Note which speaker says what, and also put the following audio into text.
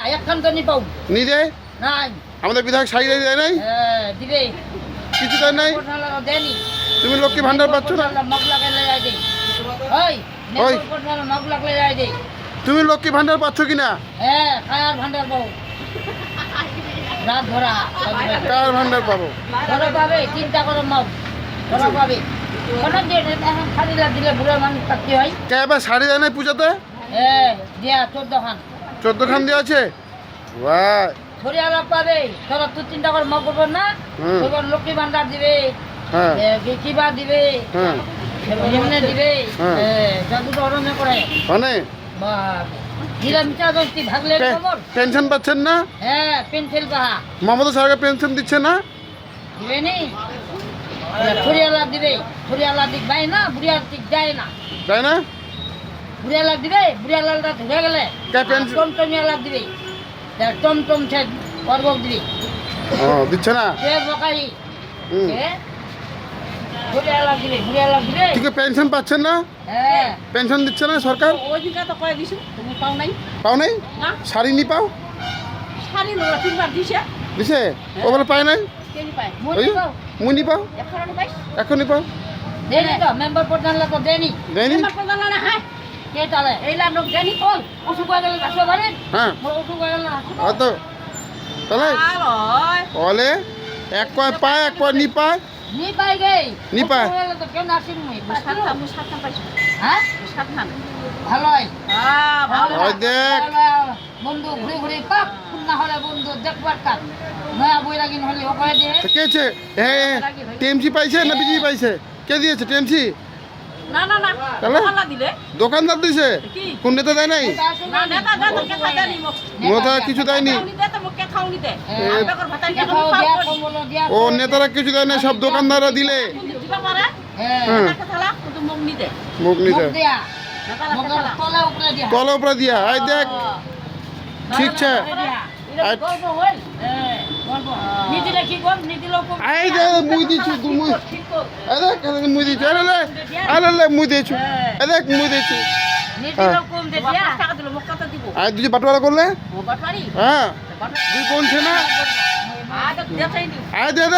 Speaker 1: একখান তো নি পাও
Speaker 2: নি দেয়
Speaker 1: নাই
Speaker 2: আমাদের বিধায়ক শাড়ি দেয় নাই
Speaker 1: দিবে
Speaker 2: কিছু দেয় নাই
Speaker 1: দেনি
Speaker 2: তুমি লক্ষ্মী ভান্ডার পাচ্ছ না
Speaker 1: মগ লাগালে যাই দে ওই
Speaker 2: ওই।
Speaker 1: মগ লাগলে যাই দে
Speaker 2: তুমি লক্ষ্মী ভান্ডার পাচ্ছ কিনা
Speaker 1: খায়ার ভান্ডার পাও রাত ভরা
Speaker 2: কার ভান্ডার পাবো
Speaker 1: ধরো পাবে চিন্তা করো মগ ধরো পাবে কোনো যে এখন খালি দিলে বুড়ো মানুষ থাকতে হয়
Speaker 2: কে এবার শাড়ি দেয় নাই পূজাতে
Speaker 1: দিয়া 14 খান
Speaker 2: 14 খান দিয়ে আছে বাহ
Speaker 1: ছড়িয়ালা পাবে তোরা তুই চিন্তা করে মগ করবো না তখন লক্ষ্মী ভান্ডার দিবে
Speaker 2: হ্যাঁ
Speaker 1: কিবা দিবে
Speaker 2: হ্যাঁ
Speaker 1: এমনি দিবে
Speaker 2: হ্যাঁ।
Speaker 1: জাদু অরণ্য করে
Speaker 2: মানে
Speaker 1: নিরামিষা দোষী ভাগলে খবর
Speaker 2: পেনশন পাচ্ছেন না
Speaker 1: পেন্সিল বাহা
Speaker 2: মমতা সরকার পেনশন দিচ্ছে না
Speaker 1: দিবে নি ছড়িয়ালা দিবে ছড়িয়ালা দিক ভাই না বুড়িয়ার দিক যায় না
Speaker 2: তাই না
Speaker 1: বুড়িয়ালা দিবে বুড়িয়ালাটা ধরে গেলে
Speaker 2: কে পেনশন
Speaker 1: টমটমিয়ালা দিবে টমটম সে পর্ব দিবে
Speaker 2: ও দিচ্ছে না
Speaker 1: সে বকাই
Speaker 2: হুম।
Speaker 1: বুড়িয়ালা দিবে বুড়িয়ালা দিবে
Speaker 2: ঠিক পেনশন পাচ্ছেন না পেনশন দিচ্ছে না সরকার
Speaker 3: ওই দিনটা তো কয়ে দিছি তুমি পাও নাই
Speaker 2: পাও নাই
Speaker 3: না
Speaker 2: শাড়ি নি পাও
Speaker 3: শাড়ি নোরা তিনবার দিছে
Speaker 2: দিছে ও বলে পায় নাই
Speaker 3: কেনি পায়
Speaker 2: ওই মুনি পাও
Speaker 3: এখন পাইছ
Speaker 2: এখনই পাও
Speaker 1: দেনি তো মেম্বার প্রধান তো দেনি
Speaker 2: দেয়নি
Speaker 3: আমার প্রধান না হ্যাঁ
Speaker 1: কে তালে
Speaker 3: এইলা লোক জানি কোন
Speaker 1: অসুখ হয়ে গেলে আসো পারেন
Speaker 2: হ্যাঁ
Speaker 1: অসুখ হয়ে গেলে
Speaker 2: হয়তো তাহলে
Speaker 3: আলোয়
Speaker 2: বলে এক কয় পায় এক কয় নি পায়
Speaker 1: নি পাই গে
Speaker 2: নি পায়।
Speaker 1: অসুখ হয়ে গেলে তো কেউ নাসির মুই
Speaker 3: সাত খান পাইছ
Speaker 1: হ্যাঁ
Speaker 3: সাত খান
Speaker 1: ভালোই
Speaker 3: ভালো
Speaker 2: ওই দেখ
Speaker 1: বন্ধু ঘুরে ঘুরে পাপ না হলে বন্ধু দেখবার কাজ নয়া বই লাগিন হলে ও কয়ে দিয়ে
Speaker 2: কে আছে হ্যাঁ টিএমসি পাইছে না বিজেপি পাইছে কে দিয়েছে টিএমসি
Speaker 3: না না না
Speaker 2: তাহলে?
Speaker 3: ভালো দিলে
Speaker 2: দোকানদার দিছে
Speaker 3: কি
Speaker 2: কোন নেতা দেয় নাই
Speaker 3: না নেতা দাদা কে খাওয়া দেনি মোক
Speaker 2: নেতা কিছু দেয়নি
Speaker 3: খাওনি দে তো মোক কে খাওনি দে
Speaker 1: হ্যাঁ।
Speaker 3: বেকর ভাতাই কে
Speaker 1: দেখাও
Speaker 3: খাওয়া
Speaker 1: দিয়া
Speaker 3: করি
Speaker 1: কমলো দিয়া
Speaker 2: ও নেতারা কিছু দেয় না সব দোকানদাররা দিলে
Speaker 3: দিবা পারে
Speaker 1: হ্যাঁ
Speaker 2: হুম।
Speaker 3: নেতা থালা কিন্তু মোক নি দে
Speaker 2: মুখ নিতে
Speaker 1: মুখ দিয়া
Speaker 3: নেতা
Speaker 1: মুখ
Speaker 3: থালা
Speaker 1: তলে উপরে দিয়া
Speaker 2: কল উপরে দিয়া আই দেখ ঠিক আছে
Speaker 1: এটা গল্প হল গল্প নীতি কি কম নীতি লোক
Speaker 2: আই দে মুই দিছু তুই মুই
Speaker 1: ঠিক কর
Speaker 2: আই দেখ মুই দিছু আরে লে মুই দিছু আই দেখ মুই দিছু
Speaker 1: নীতি লোক কম দে দিয়া
Speaker 3: 50 টাকা দিল মোক কত দিব
Speaker 2: আই দুজি বাটোয়ারা করলে
Speaker 3: ও বাটবাড়ি
Speaker 2: হ্যাঁ
Speaker 3: বাটবাড়ি
Speaker 2: দুই কোন ছে না
Speaker 3: আ তো দেখাই দি
Speaker 2: আই দে